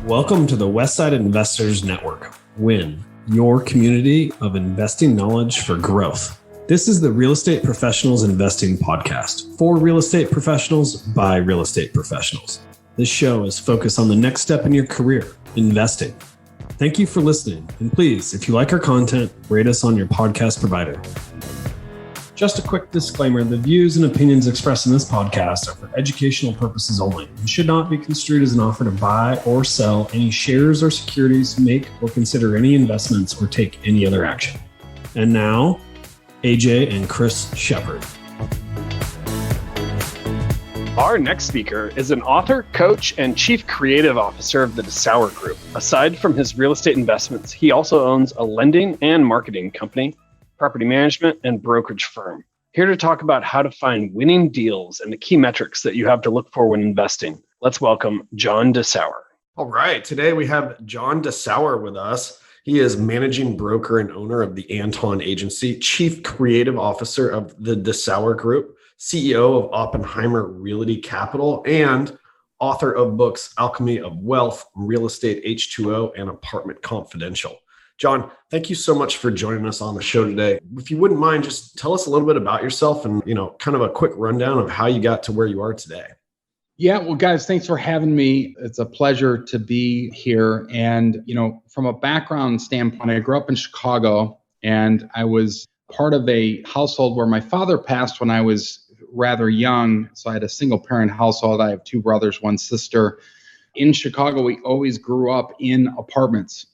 Welcome to the Westside Investors Network, WIN, your community of investing knowledge for growth. This is the Real Estate Professionals Investing Podcast for real estate professionals by real estate professionals. This show is focused on the next step in your career, investing. Thank you for listening. And please, if you like our content, rate us on your podcast provider. Just a quick disclaimer, the views and opinions expressed in this podcast are for educational purposes only and should not be construed as an offer to buy or sell any shares or securities, make or consider any investments, or take any other action. And now, AJ and Chris Shepard. Our next speaker is an author, coach, and chief creative officer of the Dessauer Group. Aside from his real estate investments, he also owns a lending and marketing company, property management, and brokerage firm. Here to talk about how to find winning deals and the key metrics that you have to look for when investing. Let's welcome John Dessauer. All right. Today we have John Dessauer with us. He is managing broker and owner of the Anton Agency, chief creative officer of the Dessauer Group, CEO of Oppenheimer Realty Capital, and author of books Alchemy of Wealth, Real Estate H2O, and Apartment Confidential. John, thank you so much for joining us on the show today. If you wouldn't mind, just tell us a little bit about yourself and, kind of a quick rundown of how you got to where you are today. Yeah, well, guys, thanks for having me. It's a pleasure to be here. And, from a background standpoint, I grew up in Chicago, and I was part of a household where my father passed when I was rather young. So I had a single parent household. I have two brothers, one sister. In Chicago, we always grew up in apartments.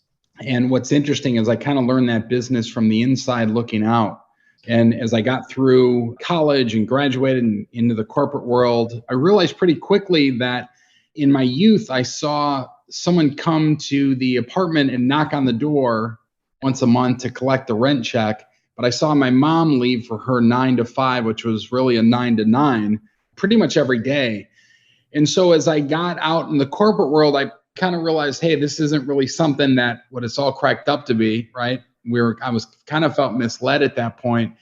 And what's interesting is I kind of learned that business from the inside looking out. And as I got through college and graduated and into the corporate world, I realized pretty quickly that in my youth, I saw someone come to the apartment and knock on the door once a month to collect the rent check. But I saw my mom leave for her 9 to 5, which was really a 9 to 9, pretty much every day. And so as I got out in the corporate world, I kind of realized, hey, this isn't really something that what it's all cracked up to be, right? I was kind of felt misled at that point.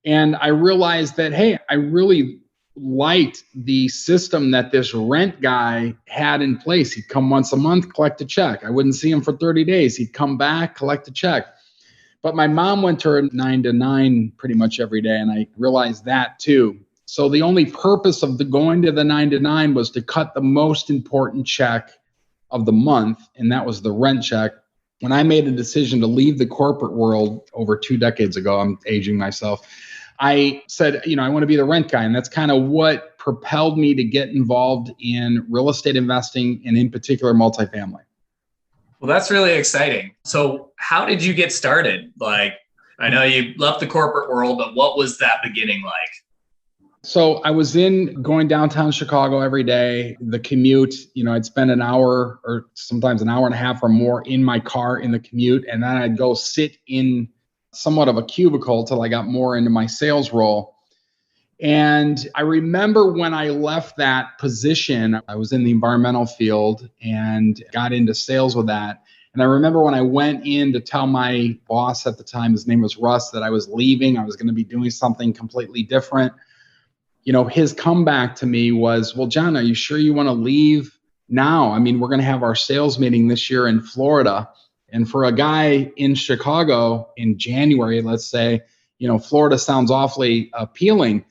And I realized that, hey, I really liked the system that this rent guy had in place. He'd come once a month, collect a check. I wouldn't see him for 30 days. He'd come back, collect a check. But my mom went to her 9 to 9 pretty much every day. And I realized that too. So the only purpose of the going to the 9 to 9 was to cut the most important check of the month, and that was the rent check. When I made a decision to leave the corporate world over 2 decades ago, I'm aging myself, I said, I want to be the rent guy. And that's kind of what propelled me to get involved in real estate investing and in particular multifamily. Well, that's really exciting. So how did you get started? I know you left the corporate world, but what was that beginning like? So I was going downtown Chicago every day. The commute, I'd spend an hour or sometimes an hour and a half or more in my car in the commute. And then I'd go sit in somewhat of a cubicle till I got more into my sales role. And I remember when I left that position, I was in the environmental field and got into sales with that. And I remember when I went in to tell my boss at the time, his name was Russ, that I was leaving, I was going to be doing something completely different. His comeback to me was, well, John, are you sure you want to leave now? I mean, we're going to have our sales meeting this year in Florida. And for a guy in Chicago in January, let's say, Florida sounds awfully appealing.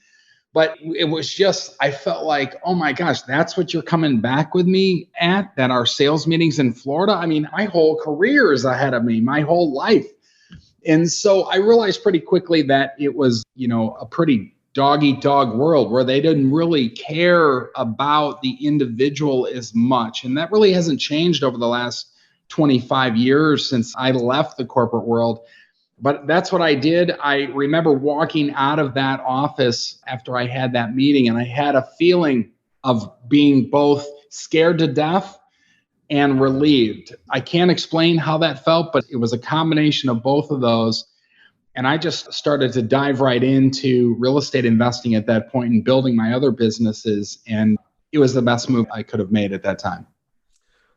But it was just, I felt like, oh my gosh, that's what you're coming back with me at, that our sales meetings in Florida? I mean, my whole career is ahead of me, my whole life. And so I realized pretty quickly that it was, a pretty dog-eat-dog world where they didn't really care about the individual as much. And that really hasn't changed over the last 25 years since I left the corporate world. But that's what I did. I remember walking out of that office after I had that meeting, and I had a feeling of being both scared to death and relieved. I can't explain how that felt, but it was a combination of both of those. And I just started to dive right into real estate investing at that point and building my other businesses. And it was the best move I could have made at that time.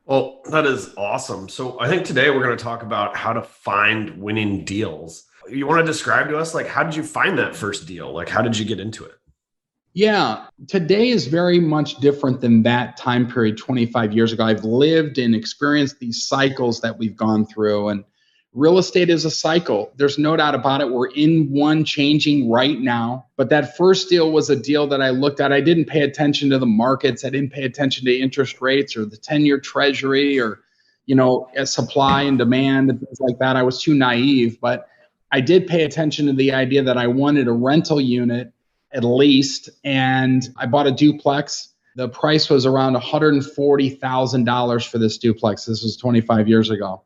Well, that is awesome. So I think today we're going to talk about how to find winning deals. You want to describe to us, how did you find that first deal? How did you get into it? Yeah, today is very much different than that time period 25 years ago. I've lived and experienced these cycles that we've gone through, and real estate is a cycle. There's no doubt about it. We're in one changing right now. But that first deal was a deal that I looked at. I didn't pay attention to the markets. I didn't pay attention to interest rates or the 10-year treasury or, supply and demand and things like that. I was too naive, but I did pay attention to the idea that I wanted a rental unit at least. And I bought a duplex. The price was around $140,000 for this duplex. This was 25 years ago.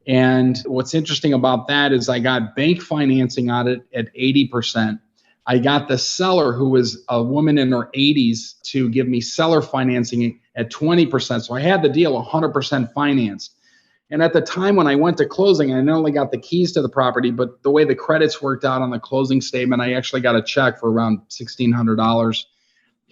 And what's interesting about that is I got bank financing on it at 80%. I got the seller, who was a woman in her 80s, to give me seller financing at 20%. So I had the deal 100% financed. And at the time when I went to closing, I not only got the keys to the property, but the way the credits worked out on the closing statement, I actually got a check for around $1,600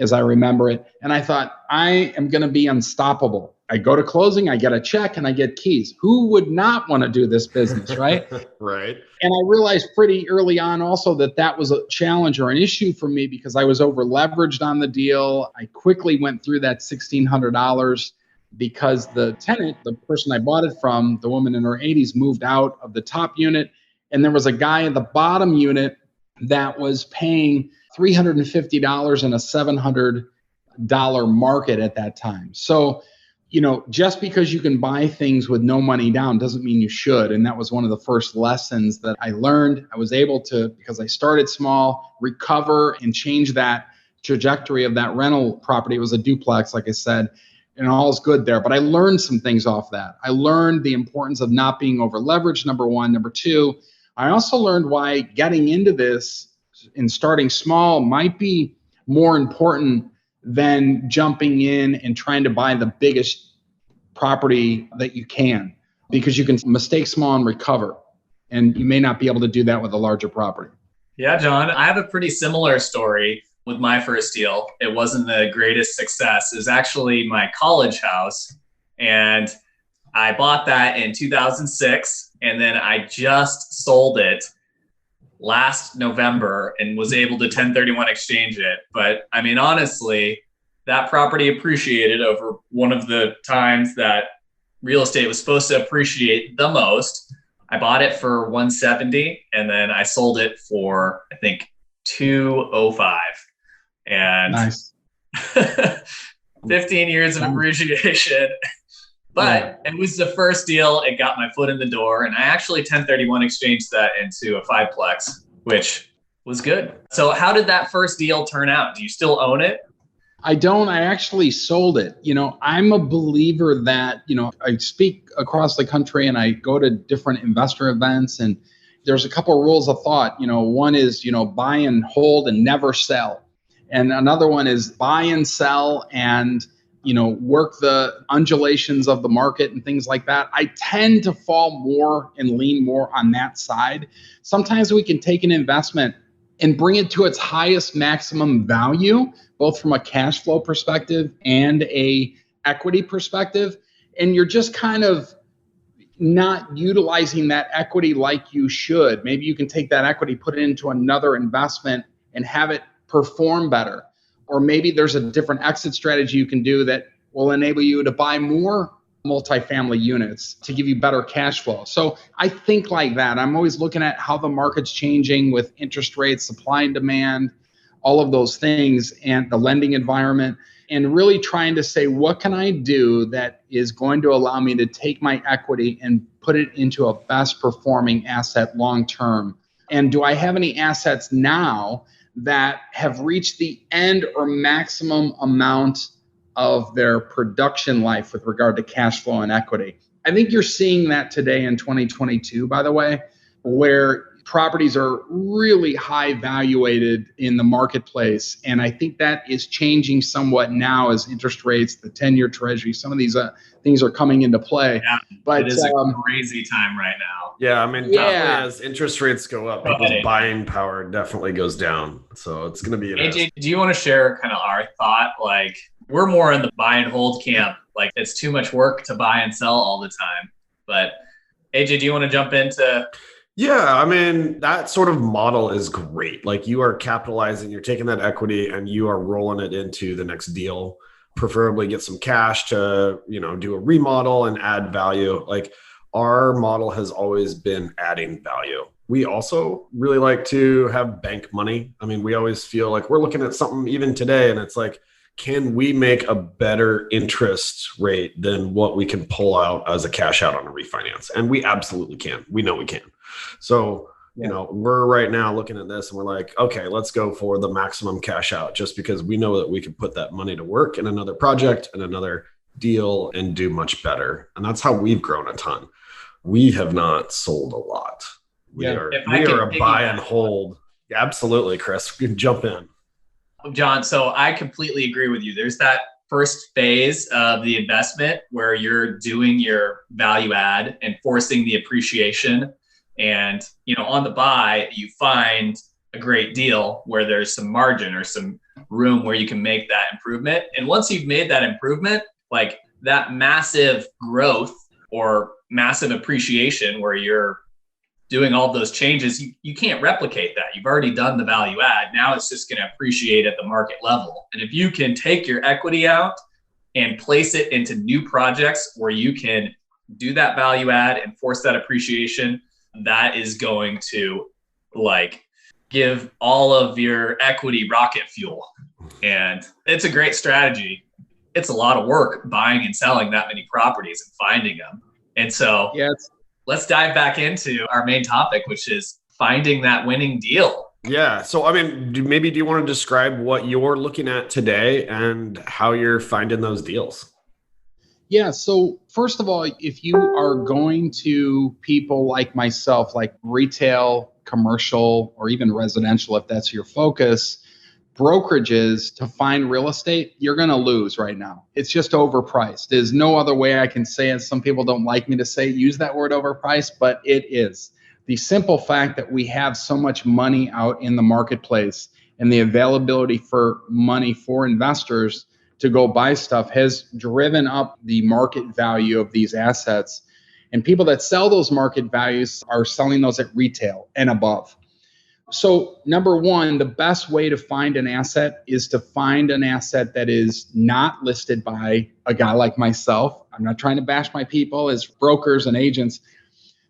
as I remember it. And I thought, I am going to be unstoppable. I go to closing, I get a check, and I get keys. Who would not want to do this business, right? Right. And I realized pretty early on also that was a challenge or an issue for me because I was over leveraged on the deal. I quickly went through that $1,600 because the tenant, the person I bought it from, the woman in her 80s, moved out of the top unit. And there was a guy in the bottom unit that was paying $350 in a $700 market at that time. So, just because you can buy things with no money down doesn't mean you should. And that was one of the first lessons that I learned. I was able to, because I started small, recover and change that trajectory of that rental property. It was a duplex, like I said, and all's good there. But I learned some things off that. I learned the importance of not being over leveraged, number one. Number two, I also learned why getting into this and starting small might be more important than jumping in and trying to buy the biggest property that you can, because you can mistake small and recover. And you may not be able to do that with a larger property. Yeah, John, I have a pretty similar story with my first deal. It wasn't the greatest success. It was actually my college house. And I bought that in 2006. And then I just sold it last November and was able to 1031 exchange it. But I mean, honestly, that property appreciated over one of the times that real estate was supposed to appreciate the most. I bought it for 170 and then I sold it for, I think, 205. And nice. 15 years of appreciation. But it was the first deal. It got my foot in the door. And I actually 1031 exchanged that into a fiveplex, which was good. So how did that first deal turn out? Do you still own it? I don't. I actually sold it. I'm a believer that, I speak across the country and I go to different investor events, and there's a couple of rules of thought. One is, buy and hold and never sell. And another one is buy and sell and work the undulations of the market and things like that. I tend to fall more and lean more on that side. Sometimes we can take an investment and bring it to its highest maximum value, both from a cash flow perspective and a equity perspective. And you're just kind of not utilizing that equity like you should. Maybe you can take that equity, put it into another investment and have it perform better. Or maybe there's a different exit strategy you can do that will enable you to buy more multifamily units to give you better cash flow. So I think like that. I'm always looking at how the market's changing with interest rates, supply and demand, all of those things, and the lending environment, and really trying to say, what can I do that is going to allow me to take my equity and put it into a best performing asset long term? And do I have any assets now that have reached the end or maximum amount of their production life with regard to cash flow and equity? I think you're seeing that today in 2022, by the way, where properties are really high valuated in the marketplace. And I think that is changing somewhat now as interest rates, the 10-year treasury, some of these things are coming into play. Yeah, but it is a crazy time right now. Yeah, I mean, definitely as interest rates go up, people's buying power definitely goes down. So it's going to be AJ, do you want to share kind of our thought? Like, we're more in the buy and hold camp. Like, it's too much work to buy and sell all the time. But AJ, do you want to jump into? Yeah, I mean, that sort of model is great. Like you are capitalizing, you're taking that equity and you are rolling it into the next deal, preferably get some cash to, do a remodel and add value. Like our model has always been adding value. We also really like to have bank money. I mean, we always feel like we're looking at something even today and it's like, can we make a better interest rate than what we can pull out as a cash out on a refinance? And we absolutely can. We know we can. So, we're right now looking at this and we're like, okay, let's go for the maximum cash out just because we know that we can put that money to work in another project and another deal and do much better. And that's how we've grown a ton. We have not sold a lot. We are a buy and hold. Absolutely, Chris. You can jump in. John, so I completely agree with you. There's that first phase of the investment where you're doing your value add and forcing the appreciation. And, on the buy, you find a great deal where there's some margin or some room where you can make that improvement. And once you've made that improvement, like that massive growth or massive appreciation where you're doing all those changes, you can't replicate that. You've already done the value add. Now it's just going to appreciate at the market level. And if you can take your equity out and place it into new projects where you can do that value add and force that appreciation, that is going to give all of your equity rocket fuel. And it's a great strategy. It's a lot of work buying and selling that many properties and finding them. And so let's dive back into our main topic, which is finding that winning deal. Yeah. So, I mean, do you want to describe what you're looking at today and how you're finding those deals? Yeah. So first of all, if you are going to people like myself, like retail, commercial, or even residential, if that's your focus, brokerages to find real estate, you're going to lose right now. It's just overpriced. There's no other way I can say it. Some people don't like me to use that word overpriced, but it is. The simple fact that we have so much money out in the marketplace and the availability for money for investors to go buy stuff has driven up the market value of these assets. And people that sell those market values are selling those at retail and above. So number one, the best way to find an asset is to find an asset that is not listed by a guy like myself. I'm not trying to bash my people as brokers and agents,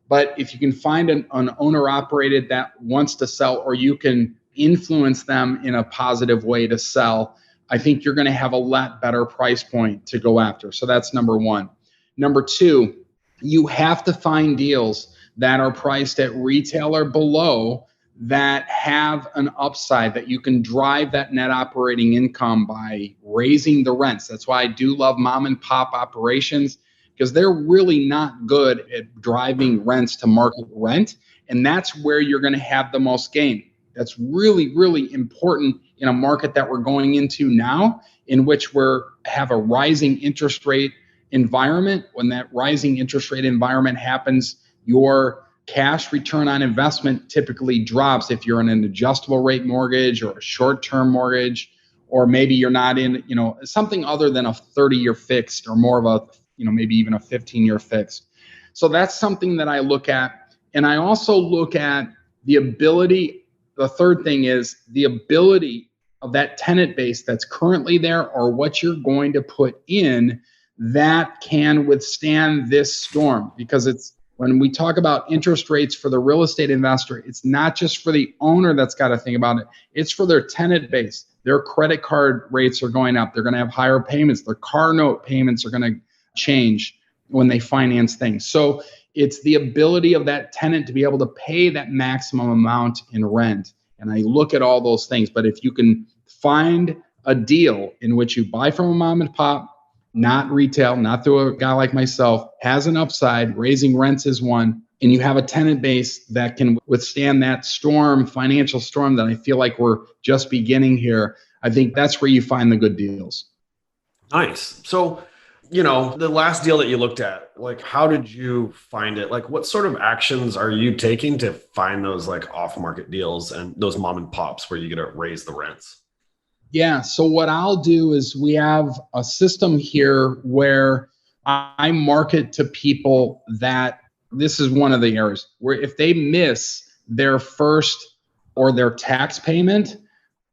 but if you can find an owner operated that wants to sell, or you can influence them in a positive way to sell, I think you're going to have a lot better price point to go after. So that's number one. Number two, you have to find deals that are priced at retail or below that have an upside, that you can drive that net operating income by raising the rents. That's why I do love mom and pop operations, because they're really not good at driving rents to market rent. And that's where you're going to have the most gain. That's really, really important in a market that we're going into now, in which have a rising interest rate environment. When that rising interest rate environment happens, your cash return on investment typically drops if you're in an adjustable rate mortgage or a short-term mortgage, or maybe you're not in, something other than a 30-year fixed, or more of a, maybe even a 15-year fixed. So that's something that I look at. And I also look at the ability. The third thing is the ability of that tenant base that's currently there, or what you're going to put in that can withstand this storm. Because when we talk about interest rates for the real estate investor, it's not just for the owner that's got to think about it. It's for their tenant base. Their credit card rates are going up. They're going to have higher payments. Their car note payments are going to change when they finance things. So it's the ability of that tenant to be able to pay that maximum amount in rent. And I look at all those things. But if you can find a deal in which you buy from a mom and pop, not retail, not through a guy like myself, has an upside, raising rents is one, and you have a tenant base that can withstand that storm, financial storm that I feel like we're just beginning here, I think that's where you find the good deals. Nice. So, the last deal that you looked at, how did you find it? What sort of actions are you taking to find those off-market deals and those mom and pops where you get to raise the rents? Yeah. So what I'll do is we have a system here where I market to people that This is one of the areas where if they miss their first or their tax payment,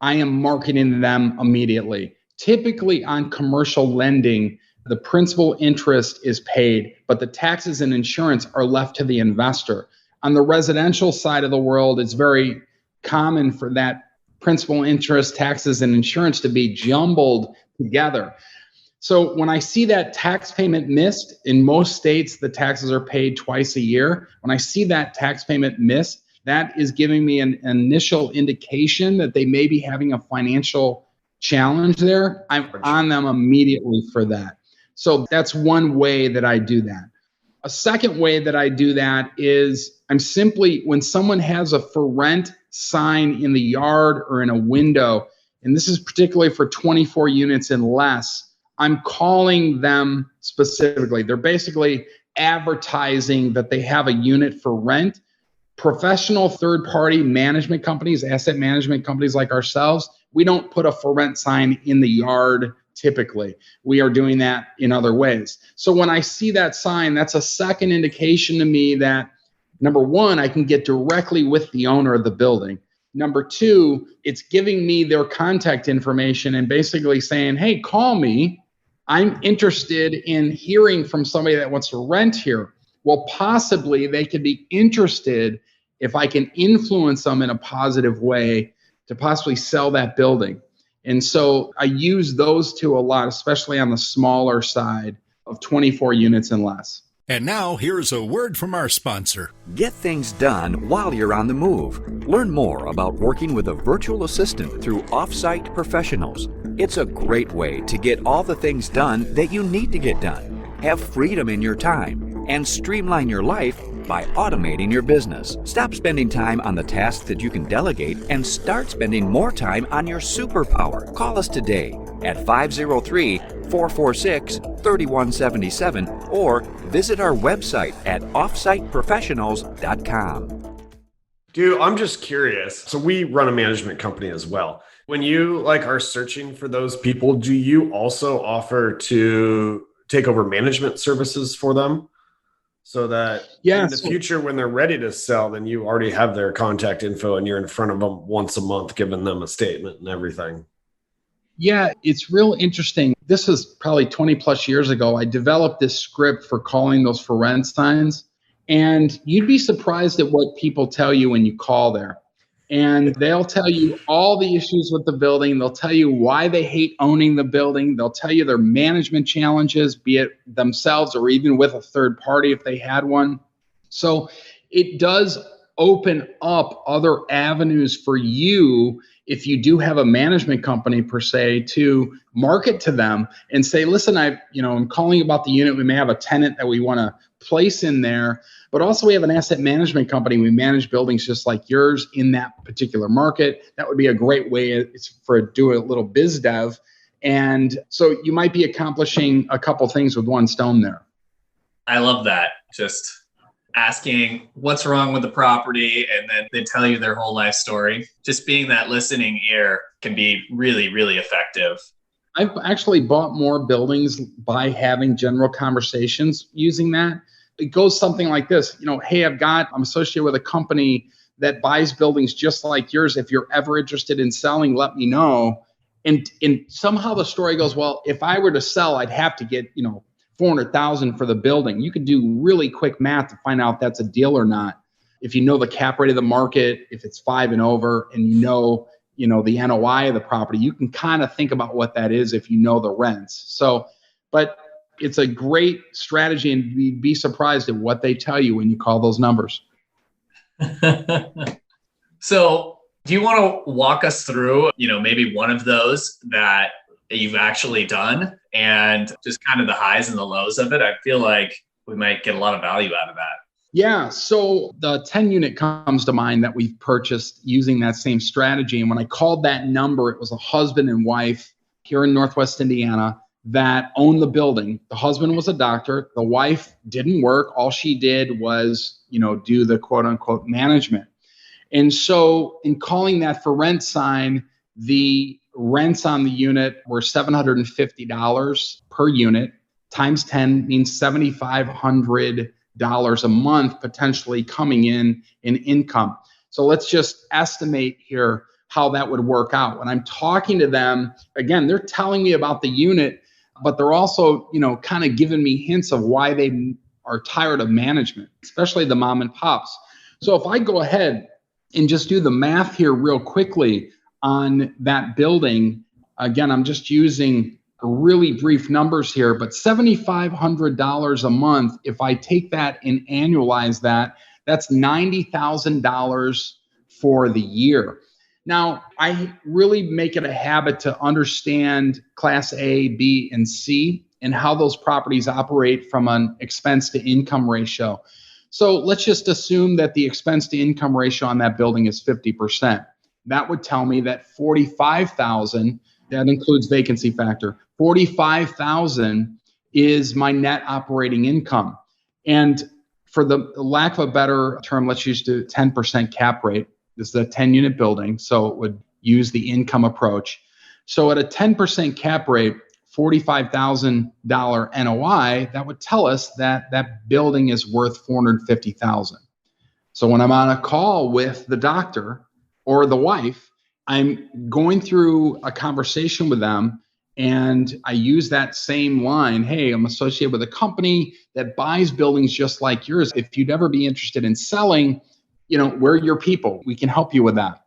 I am marketing them immediately. Typically on commercial lending, the principal interest is paid, but the taxes and insurance are left to the investor. On the residential side of the world, it's very common for that principal interest, taxes, and insurance to be jumbled together. So when I see that tax payment missed, in most states, the taxes are paid twice a year. When I see that tax payment missed, that is giving me an initial indication that they may be having a financial challenge there. I'm on them immediately for that. So that's one way that I do that. A second way that I do that is I'm simply, when someone has a for rent sign in the yard or in a window, and this is particularly for 24 units and less, I'm calling them specifically. They're basically advertising that they have a unit for rent. Professional third-party management companies, asset management companies like ourselves, we don't put a for rent sign in the yard typically. We are doing that in other ways. So when I see that sign, that's a second indication to me that, number one, I can get directly with the owner of the building. Number two, it's giving me their contact information and basically saying, hey, call me. I'm interested in hearing from somebody that wants to rent here. Well, possibly they could be interested if I can influence them in a positive way to possibly sell that building. And so I use those two a lot, especially on the smaller side of 24 units and less. And now here's a word from our sponsor. Get things done while you're on the move. Learn more about working with a virtual assistant through Offsite Professionals. It's a great way to get all the things done that you need to get done. Have freedom in your time and streamline your life by automating your business. Stop spending time on the tasks that you can delegate and start spending more time on your superpower. Call us today at 503-446-3177 or visit our website at offsiteprofessionals.com. Dude, I'm just curious. So we run a management company as well. When you are searching for those people, do you also offer to take over management services for them? So that in the future, when they're ready to sell, then you already have their contact info and you're in front of them once a month, giving them a statement and everything. Yeah, it's real interesting. This was probably 20 plus years ago. I developed this script for calling those for rent signs. And you'd be surprised at what people tell you when you call there. And they'll tell you all the issues with the building. They'll tell you why they hate owning the building. They'll tell you their management challenges, be it themselves or even with a third party if they had one. So it does open up other avenues for you if you do have a management company per se to market to them and say, listen, I'm calling about the unit. We may have a tenant that we want to place in there, but also we have an asset management company. We manage buildings just like yours in that particular market. That would be a great way for doing a little biz dev. And so you might be accomplishing a couple things with one stone there. I love that. Just asking what's wrong with the property, and then they tell you their whole life story. Just being that listening ear can be really, really effective. I've actually bought more buildings by having general conversations using that. It goes something like this, hey, I'm associated with a company that buys buildings just like yours. If you're ever interested in selling, let me know. And somehow the story goes, well, if I were to sell, I'd have to get, $400,000 for the building. You could do really quick math to find out if that's a deal or not. If you know the cap rate of the market, if it's 5 and over, and you know the NOI of the property, you can kind of think about what that is if you know the rents. So, but it's a great strategy, and you'd be surprised at what they tell you when you call those numbers. So do you want to walk us through, maybe one of those that you've actually done and just kind of the highs and the lows of it? I feel like we might get a lot of value out of that. Yeah. So the 10 unit comes to mind that we've purchased using that same strategy. And when I called that number, it was a husband and wife here in Northwest Indiana that owned the building. The husband was a doctor. The wife didn't work. All she did was, do the quote unquote management. And so in calling that for rent sign, the rents on the unit were $750 per unit. Times 10 means $7,500 a month potentially coming in income. So let's just estimate here how that would work out. When I'm talking to them, again, they're telling me about the unit, but they're also, kind of giving me hints of why they are tired of management, especially the mom and pops. So if I go ahead and just do the math here real quickly on that building, again, I'm just using really brief numbers here, but $7,500 a month, if I take that and annualize that, that's $90,000 for the year. Now, I really make it a habit to understand Class A, B, and C and how those properties operate from an expense to income ratio. So let's just assume that the expense to income ratio on that building is 50%. That would tell me that $45,000, that includes vacancy factor, $45,000 is my net operating income. And for the lack of a better term, let's use the 10% cap rate. This is a 10-unit building, so it would use the income approach. So at a 10% cap rate, $45,000 NOI, that would tell us that that building is worth $450,000. So when I'm on a call with the doctor or the wife, I'm going through a conversation with them, and I use that same line. Hey, I'm associated with a company that buys buildings just like yours. If you'd ever be interested in selling, we're your people. We can help you with that.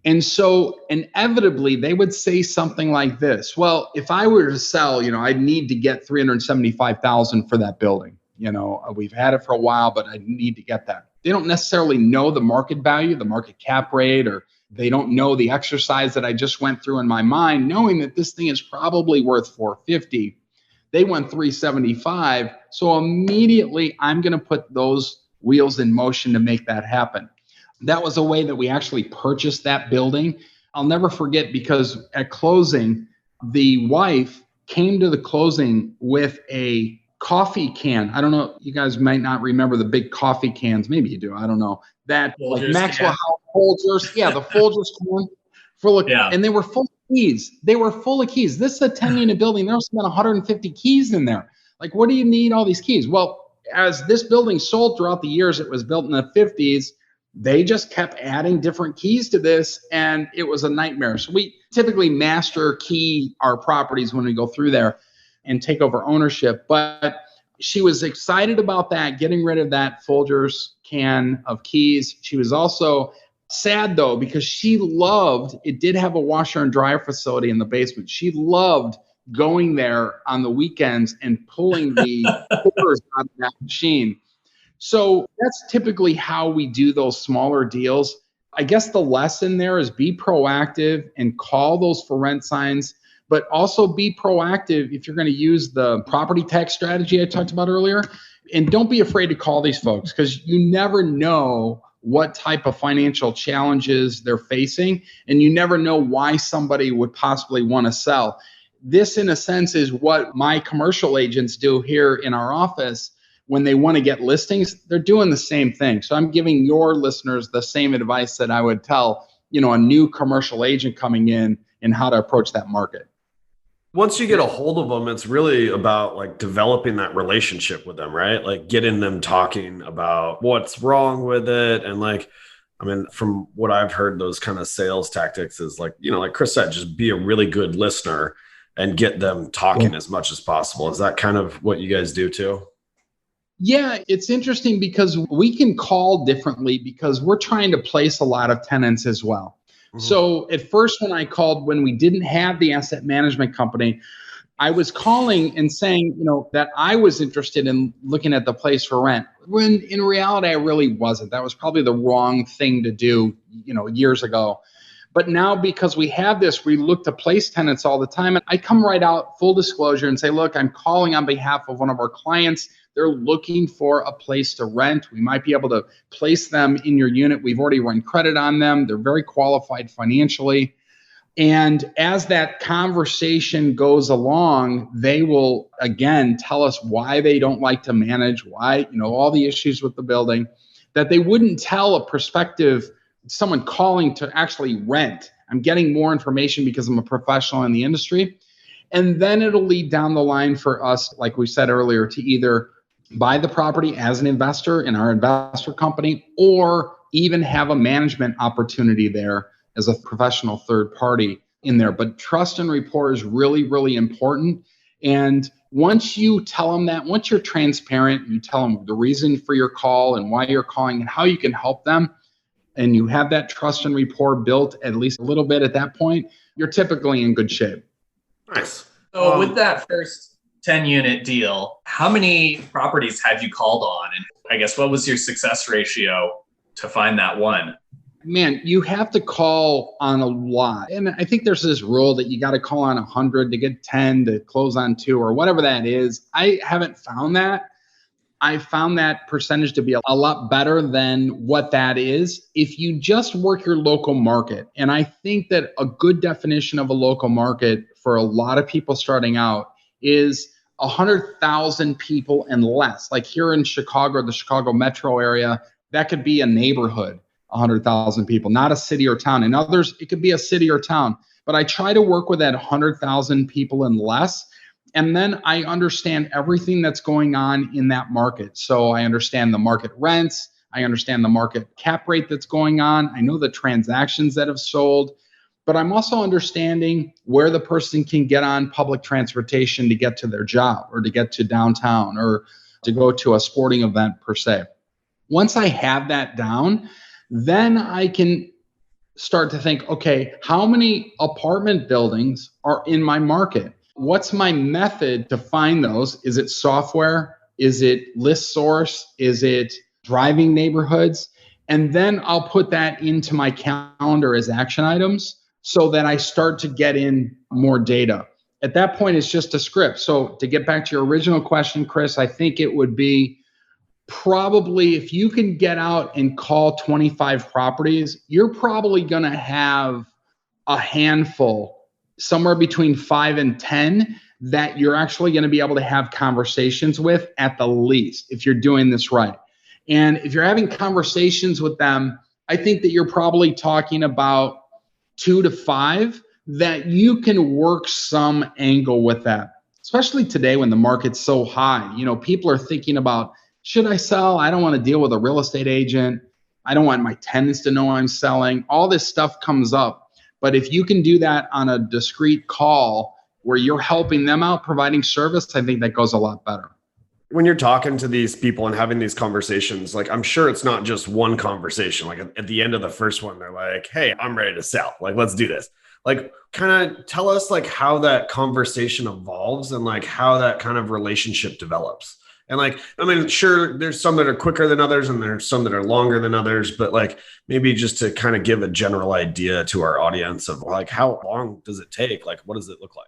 And so inevitably they would say something like this. Well, if I were to sell, I'd need to get $375,000 for that building. We've had it for a while, but I need to get that. They don't necessarily know the market value, the market cap rate, or they don't know the exercise that I just went through in my mind, knowing that this thing is probably worth $450. They went $375. So immediately I'm going to put those wheels in motion to make that happen. That was a way that we actually purchased that building. I'll never forget, because at closing, the wife came to the closing with a coffee can. I don't know, you guys might not remember the big coffee cans. Maybe you do. I don't know. That Folgers, like Maxwell House Folgers. Yeah, the Folgers can full of, and they were full of keys. They were full of keys. This is a 10-unit building. There was about 150 keys in there. Like, what do you need all these keys? Well, as this building sold throughout the years, it was built in the 50s. They just kept adding different keys to this, and it was a nightmare. So we typically master key our properties when we go through there and take over ownership. But she was excited about that, getting rid of that Folgers can of keys. She was also sad, though, because she loved, it did have a washer and dryer facility in the basement. She loved going there on the weekends and pulling the quarters out of that machine. So that's typically how we do those smaller deals. I guess the lesson there is be proactive and call those for rent signs, but also be proactive if you're going to use the property tax strategy I talked about earlier. And don't be afraid to call these folks, because you never know what type of financial challenges they're facing, and you never know why somebody would possibly want to sell. This, in a sense, is what my commercial agents do here in our office. When they want to get listings, they're doing the same thing. So I'm giving your listeners the same advice that I would tell, a new commercial agent coming in and how to approach that market. Once you get a hold of them, it's really about like developing that relationship with them, right? Like getting them talking about what's wrong with it. And from what I've heard, those kind of sales tactics is like Chris said, just be a really good listener and get them talking as much as possible. Is that kind of what you guys do too? Yeah, it's interesting because we can call differently because we're trying to place a lot of tenants as well. Mm-hmm. So at first, when we didn't have the asset management company, I was calling and saying, that I was interested in looking at the place for rent, when in reality, I really wasn't. That was probably the wrong thing to do, years ago. But now, because we have this, we look to place tenants all the time. And I come right out, full disclosure, and say, look, I'm calling on behalf of one of our clients. They're looking for a place to rent. We might be able to place them in your unit. We've already run credit on them. They're very qualified financially. And as that conversation goes along, they will, again, tell us why they don't like to manage, why, all the issues with the building, that they wouldn't tell a prospective someone calling to actually rent. I'm getting more information because I'm a professional in the industry. And then it'll lead down the line for us, like we said earlier, to either buy the property as an investor in our investor company, or even have a management opportunity there as a professional third party in there. But trust and rapport is really, really important. And once you tell them that, once you're transparent, you tell them the reason for your call and why you're calling and how you can help them, and you have that trust and rapport built at least a little bit at that point, you're typically in good shape. Nice. So with that first 10-unit deal, how many properties had you called on? And I guess what was your success ratio to find that one? Man, you have to call on a lot. And I think there's this rule that you got to call on 100 to get 10 to close on 2 or whatever that is. I haven't found that. I found that percentage to be a lot better than what that is if you just work your local market. And I think that a good definition of a local market for a lot of people starting out is 100,000 people and less. Like here in Chicago, the Chicago metro area, that could be a neighborhood, 100,000 people, not a city or town. In others, it could be a city or town. But I try to work with that 100,000 people and less. And then I understand everything that's going on in that market. So I understand the market rents. I understand the market cap rate that's going on. I know the transactions that have sold. But I'm also understanding where the person can get on public transportation to get to their job or to get to downtown or to go to a sporting event per se. Once I have that down, then I can start to think, okay, how many apartment buildings are in my market? What's my method to find those? Is it software? Is it list source? Is it driving neighborhoods? And then I'll put that into my calendar as action items so that I start to get in more data. At that point, it's just a script. So to get back to your original question, Chris, I think it would be probably if you can get out and call 25 properties, you're probably going to have a handful, somewhere between 5 and 10, that you're actually going to be able to have conversations with at the least, if you're doing this right. And if you're having conversations with them, I think that you're probably talking about 2 to 5 that you can work some angle with that, especially today when the market's so high. You know, people are thinking about, should I sell? I don't want to deal with a real estate agent. I don't want my tenants to know I'm selling. All this stuff comes up. But if you can do that on a discrete call where you're helping them out, providing service, I think that goes a lot better. When you're talking to these people and having these conversations, like I'm sure it's not just one conversation. Like at the end of the first one, they're like, hey, I'm ready to sell. Like, let's do this. Like, kind of tell us like how that conversation evolves and like how that kind of relationship develops. And like, I mean, sure, there's some that are quicker than others and there's some that are longer than others, but like maybe just to kind of give a general idea to our audience of like, how long does it take? Like, what does it look like?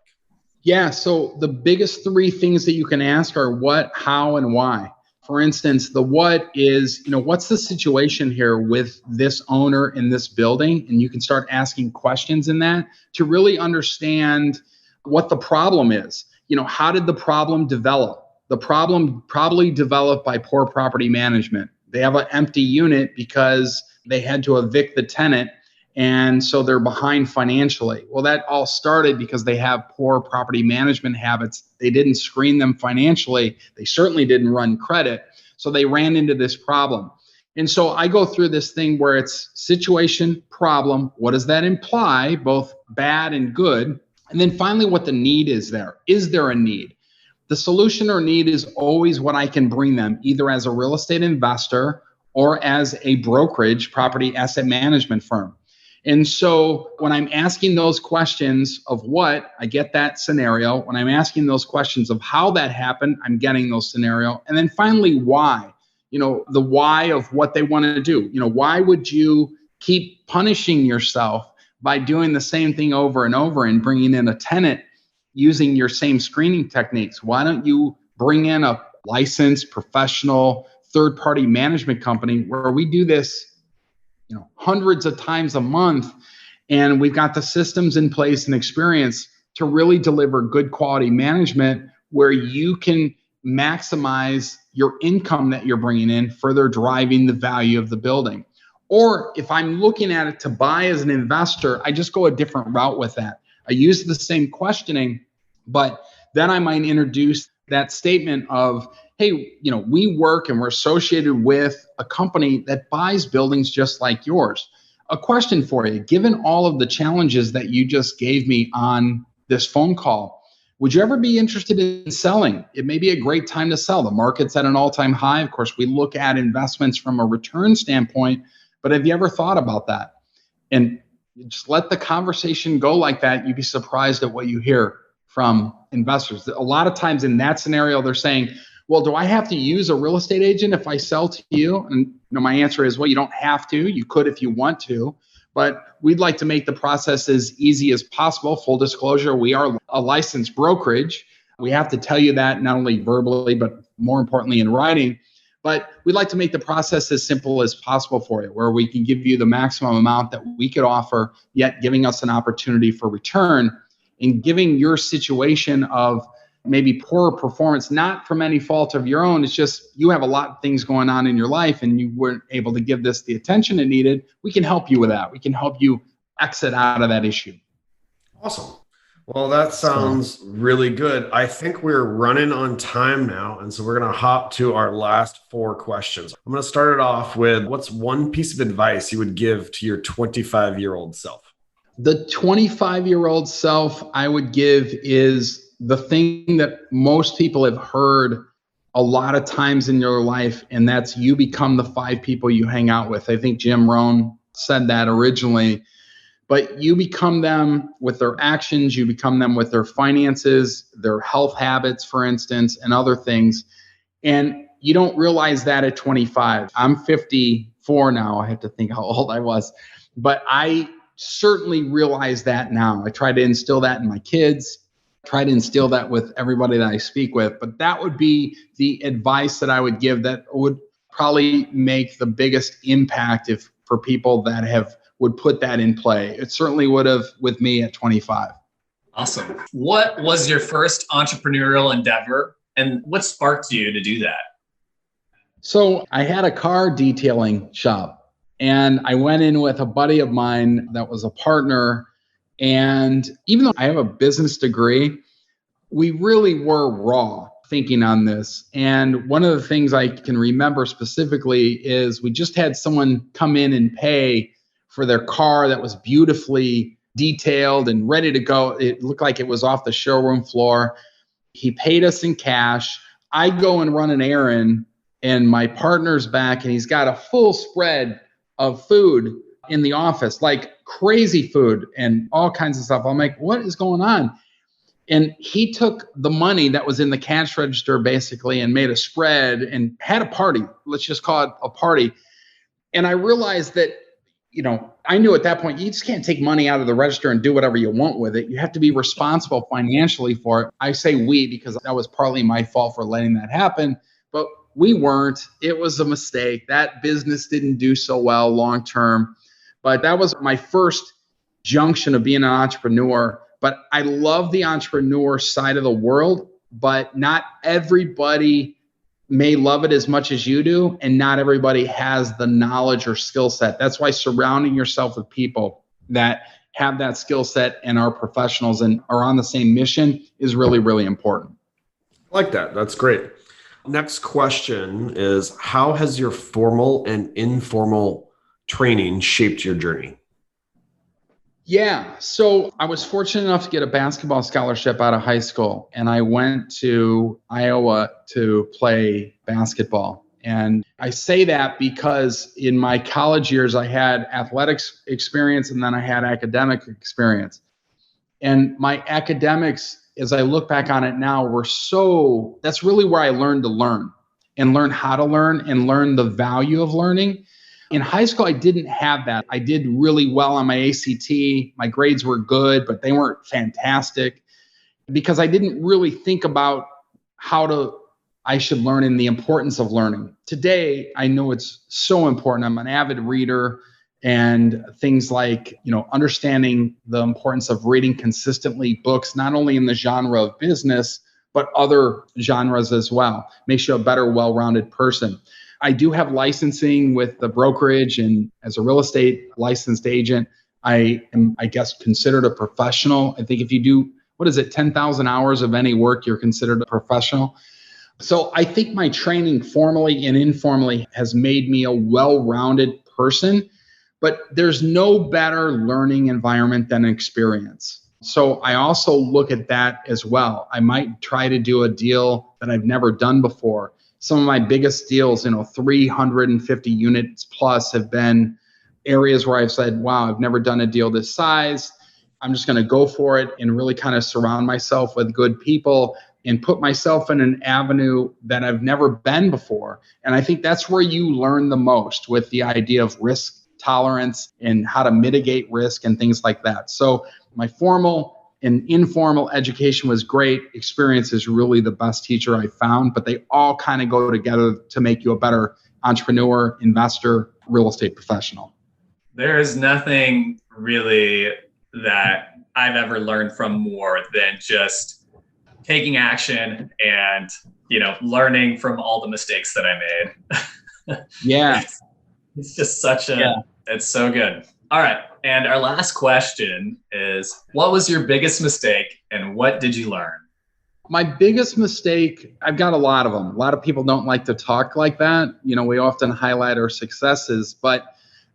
Yeah. So the biggest 3 things that you can ask are what, how, and why. For instance, the what is, what's the situation here with this owner in this building? And you can start asking questions in that to really understand what the problem is. How did the problem develop? The problem probably developed by poor property management. They have an empty unit because they had to evict the tenant, and so they're behind financially. Well, that all started because they have poor property management habits. They didn't screen them financially. They certainly didn't run credit. So they ran into this problem. And so I go through this thing where it's situation, problem. What does that imply? Both bad and good. And then finally, what the need is there. Is there a need? The solution or need is always what I can bring them, either as a real estate investor or as a brokerage, property asset management firm. And so when I'm asking those questions of what, I get that scenario. When I'm asking those questions of how that happened, I'm getting those scenario. And then finally, why, the why of what they want to do. Why would you keep punishing yourself by doing the same thing over and over and bringing in a tenant using your same screening techniques? Why don't you bring in a licensed professional third-party management company where we do this, hundreds of times a month, and we've got the systems in place and experience to really deliver good quality management where you can maximize your income that you're bringing in, further driving the value of the building. Or if I'm looking at it to buy as an investor, I just go a different route with that. I use the same questioning, but then I might introduce that statement of, hey, we work and we're associated with a company that buys buildings just like yours. A question for you, given all of the challenges that you just gave me on this phone call, would you ever be interested in selling? It may be a great time to sell. The market's at an all-time high. Of course, we look at investments from a return standpoint, but have you ever thought about that? And just let the conversation go like that. You'd be surprised at what you hear from investors. A lot of times in that scenario, they're saying, well, do I have to use a real estate agent if I sell to you? And my answer is, well, you don't have to. You could if you want to. But we'd like to make the process as easy as possible. Full disclosure, we are a licensed brokerage. We have to tell you that not only verbally, but more importantly in writing. But we'd like to make the process as simple as possible for you, where we can give you the maximum amount that we could offer, yet giving us an opportunity for return and giving your situation of maybe poor performance, not from any fault of your own. It's just you have a lot of things going on in your life and you weren't able to give this the attention it needed. We can help you with that. We can help you exit out of that issue. Awesome. Well, that sounds really good. I think we're running on time now. And so we're going to hop to our last 4 questions. I'm going to start it off with, what's one piece of advice you would give to your 25-year-old self? The 25-year-old self I would give is the thing that most people have heard a lot of times in your life, and that's you become the 5 people you hang out with. I think Jim Rohn said that originally, but you become them with their actions, you become them with their finances, their health habits, for instance, and other things. And you don't realize that at 25. I'm 54 now. I have to think how old I was, but I certainly realize that now. I try to instill that in my kids, try to instill that with everybody that I speak with. But that would be the advice that I would give that would probably make the biggest impact for people that would put that in play. It certainly would have with me at 25. Awesome. What was your first entrepreneurial endeavor and what sparked you to do that? So I had a car detailing shop and I went in with a buddy of mine that was a partner. And even though I have a business degree, we really were raw thinking on this. And one of the things I can remember specifically is we just had someone come in and pay for their car that was beautifully detailed and ready to go. It looked like it was off the showroom floor. He paid us in cash. I go and run an errand and my partner's back and he's got a full spread of food in the office, like crazy food and all kinds of stuff. I'm like, what is going on? And he took the money that was in the cash register basically and made a spread and had a party. Let's just call it a party. And I realized that, I knew at that point, you just can't take money out of the register and do whatever you want with it. You have to be responsible financially for it. I say we because that was partly my fault for letting that happen, but we weren't. It was a mistake. That business didn't do so well long-term. But that was my first junction of being an entrepreneur. But I love the entrepreneur side of the world, but not everybody may love it as much as you do. And not everybody has the knowledge or skill set. That's why surrounding yourself with people that have that skill set and are professionals and are on the same mission is really, really important. I like that. That's great. Next question is, how has your formal and informal training shaped your journey? Yeah. So I was fortunate enough to get a basketball scholarship out of high school, and I went to Iowa to play basketball. And I say that because in my college years, I had athletics experience and then I had academic experience. And my academics, as I look back on it now, that's really where I learned to learn and learn how to learn and learn the value of learning. In high school, I didn't have that. I did really well on my ACT. My grades were good, but they weren't fantastic because I didn't really think about I should learn and the importance of learning. Today, I know it's so important. I'm an avid reader and things like, understanding the importance of reading consistently books, not only in the genre of business, but other genres as well. Makes you a better, well-rounded person. I do have licensing with the brokerage, and as a real estate licensed agent, I am, considered a professional. I think if you do, 10,000 hours of any work, you're considered a professional. So I think my training formally and informally has made me a well-rounded person, but there's no better learning environment than experience. So I also look at that as well. I might try to do a deal that I've never done before. Some of my biggest deals, 350 units plus, have been areas where I've said, wow, I've never done a deal this size. I'm just going to go for it and really kind of surround myself with good people and put myself in an avenue that I've never been before. And I think that's where you learn the most, with the idea of risk tolerance and how to mitigate risk and things like that. So my formal and informal education was great. Experience is really the best teacher I found, but they all kind of go together to make you a better entrepreneur, investor, real estate professional. There is nothing really that I've ever learned from more than just taking action and, learning from all the mistakes that I made. Yeah. It's just it's so good. All right. And our last question is, what was your biggest mistake and what did you learn? My biggest mistake, I've got a lot of them. A lot of people don't like to talk like that. We often highlight our successes, but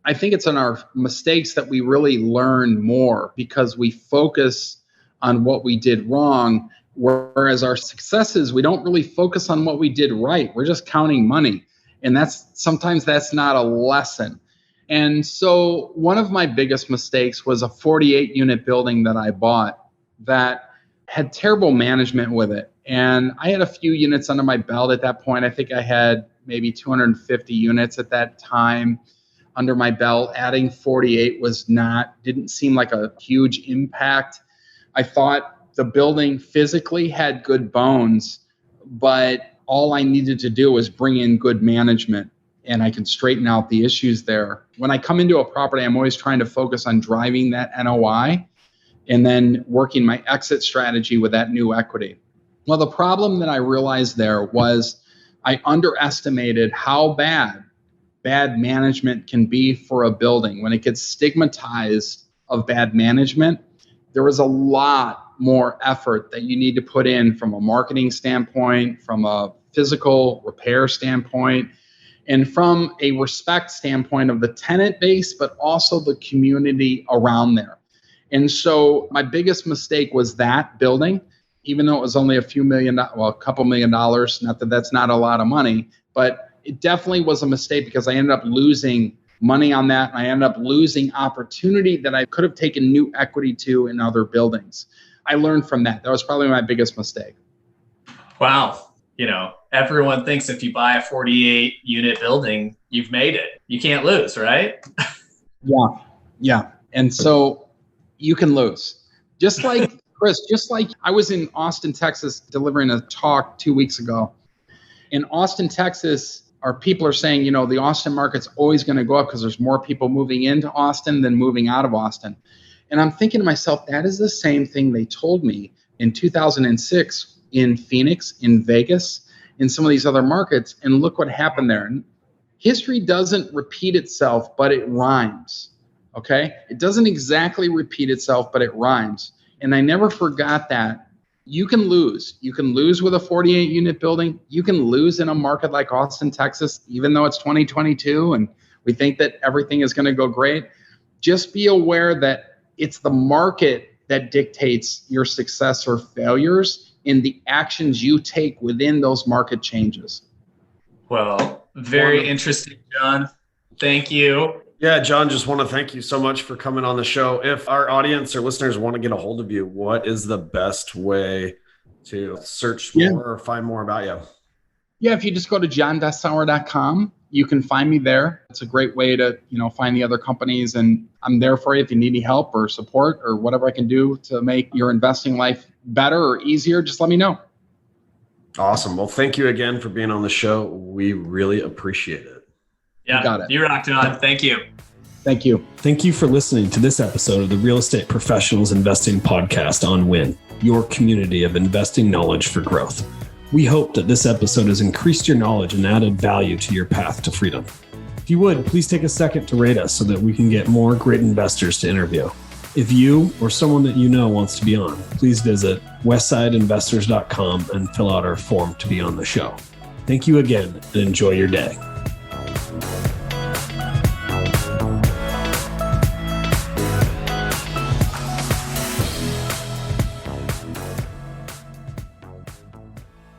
I think it's in our mistakes that we really learn more, because we focus on what we did wrong, whereas our successes, we don't really focus on what we did right. We're just counting money. And sometimes that's not a lesson. And so one of my biggest mistakes was a 48 unit building that I bought that had terrible management with it. And I had a few units under my belt at that point. I think I had maybe 250 units at that time under my belt. Adding 48 didn't seem like a huge impact. I thought the building physically had good bones, but all I needed to do was bring in good management, and I can straighten out the issues there. When I come into a property, I'm always trying to focus on driving that NOI and then working my exit strategy with that new equity. Well, the problem that I realized there was I underestimated how bad management can be for a building. When it gets stigmatized of bad management, there is a lot more effort that you need to put in from a marketing standpoint, from a physical repair standpoint, and from a respect standpoint of the tenant base, but also the community around there. And so my biggest mistake was that building, even though it was only a couple $1 million, not that that's not a lot of money, but it definitely was a mistake, because I ended up losing money on that. And I ended up losing opportunity that I could have taken new equity to in other buildings. I learned from that. That was probably my biggest mistake. Wow. Everyone thinks if you buy a 48 unit building, you've made it. You can't lose, right? Yeah. And so you can lose. Just like Chris, I was in Austin, Texas, delivering a talk 2 weeks ago. In Austin, Texas, our people are saying, the Austin market's always going to go up because there's more people moving into Austin than moving out of Austin. And I'm thinking to myself, that is the same thing they told me in 2006 in Phoenix, in Vegas, in some of these other markets. And look what happened there. And history doesn't repeat itself, but it rhymes. Okay? It doesn't exactly repeat itself, but it rhymes. And I never forgot that. You can lose. You can lose with a 48 unit building. You can lose in a market like Austin, Texas, even though it's 2022 and we think that everything is going to go great. Just be aware that it's the market that dictates your success or failures in the actions you take within those market changes. Well, very interesting, John. Thank you. Yeah, John, just want to thank you so much for coming on the show. If our audience or listeners want to get a hold of you, what is the best way to search more or find more about you? Yeah, if you just go to johndessauer.com, you can find me there. It's a great way to, find the other companies, and I'm there for you if you need any help or support or whatever I can do to make your investing life better or easier. Just let me know. Awesome. Well, thank you again for being on the show. We really appreciate it. Yeah, you got it. You rock, John. Thank you. Thank you. Thank you for listening to this episode of the Real Estate Professionals Investing Podcast on Win, your community of investing knowledge for growth. We hope that this episode has increased your knowledge and added value to your path to freedom. If you would, please take a second to rate us so that we can get more great investors to interview. If you or someone that you know wants to be on, please visit westsideinvestors.com and fill out our form to be on the show. Thank you again and enjoy your day.